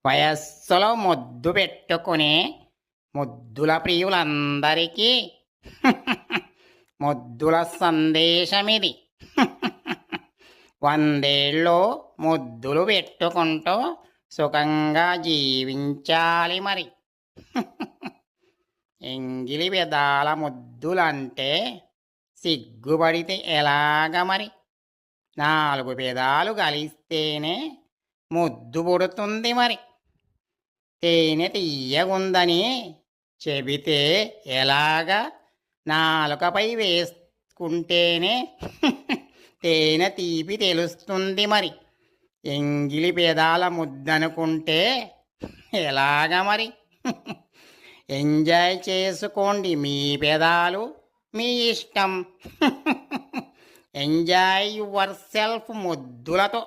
వయస్సులో ముద్దు పెట్టుకునే ముద్దుల ప్రియులందరికీ ముద్దుల సందేశమిది. 100 ఏళ్ళు ముద్దులు పెట్టుకుంటూ సుఖంగా జీవించాలి మరి. ఎంగిలి పెదాల ముద్దులంటే సిగ్గుపడితే ఎలాగ మరి? 4 పెదాలు కలిస్తేనే ముద్దు పుడుతుంది మరి. తేనె తీయగుందని చెబితే ఎలాగా? నాలుకపై వేసుకుంటేనే తేనె తీపి తెలుస్తుంది మరి. ఎంగిలి పెదాల ముద్దనుకుంటే ఎలాగ మరి? ఎంజాయ్ చేసుకోండి మీ పెదాలు, మీ ఇష్టం. Enjoy yourself ముద్దులతో.